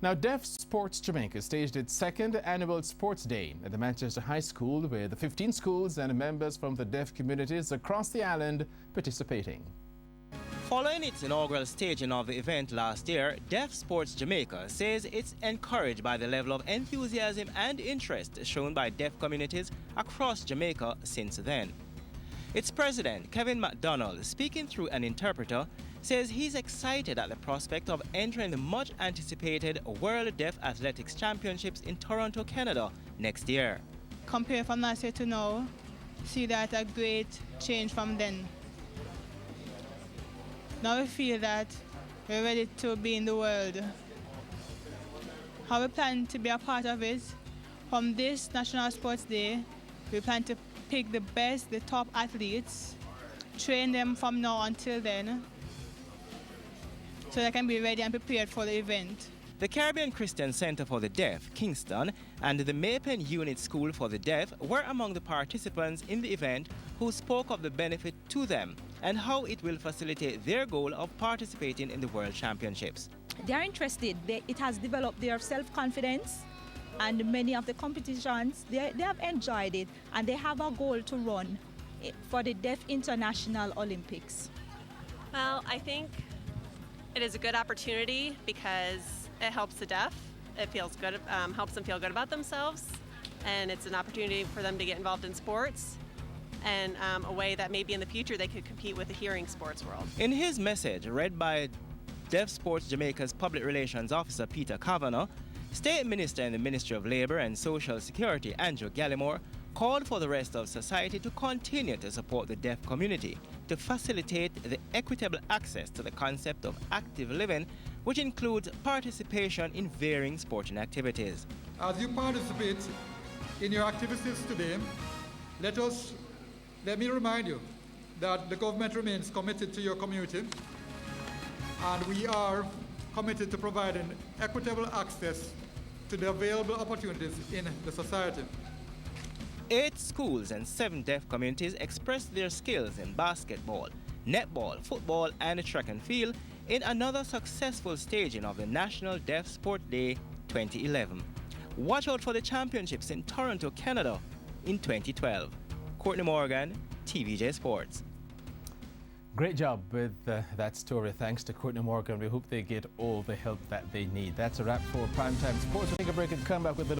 Now, Deaf Sports Jamaica staged its second annual Sports Day at the Manchester High School, with the 15 schools and members from the deaf communities across the island participating. Following its inaugural staging of the event last year, Deaf Sports Jamaica says it's encouraged by the level of enthusiasm and interest shown by deaf communities across Jamaica since then. Its president, Kevin McDonald, speaking through an interpreter, says he's excited at the prospect of entering the much-anticipated World Deaf Athletics Championships in Toronto, Canada next year. Compared from last year to now, see that a great change from then. Now we feel that we're ready to be in the world. How we plan to be a part of it, from this National Sports Day, we plan to pick the best, the top athletes, train them from now until then, so they can be ready and prepared for the event. The Caribbean Christian Center for the Deaf, Kingston, and the Maypen Unit School for the Deaf were among the participants in the event who spoke of the benefit to them and how it will facilitate their goal of participating in the World Championships. They are interested. It has developed their self-confidence, and many of the competitions, they have enjoyed it, and they have a goal to run for the Deaf International Olympics. Well, I think it is a good opportunity because it helps the deaf. It feels good, helps them feel good about themselves, and it's an opportunity for them to get involved in sports and a way that maybe in the future they could compete with the hearing sports world. In his message, read by Deaf Sports Jamaica's Public Relations Officer Peter Kavanaugh, State Minister in the Ministry of Labour and Social Security Andrew Gallimore called for the rest of society to continue to support the deaf community to facilitate the equitable access to the concept of active living, which includes participation in varying sporting activities. As you participate in your activities today, let me remind you that the government remains committed to your community, and we are committed to providing equitable access to the available opportunities in the society. 8 schools and 7 deaf communities expressed their skills in basketball, netball, football, and track and field in another successful staging of the National Deaf Sport Day 2011. Watch out for the championships in Toronto, Canada in 2012. Courtney Morgan, TVJ Sports. Great job with that story. Thanks to Courtney Morgan. We hope they get all the help that they need. That's a wrap for Primetime Sports. We'll take a break and come back with a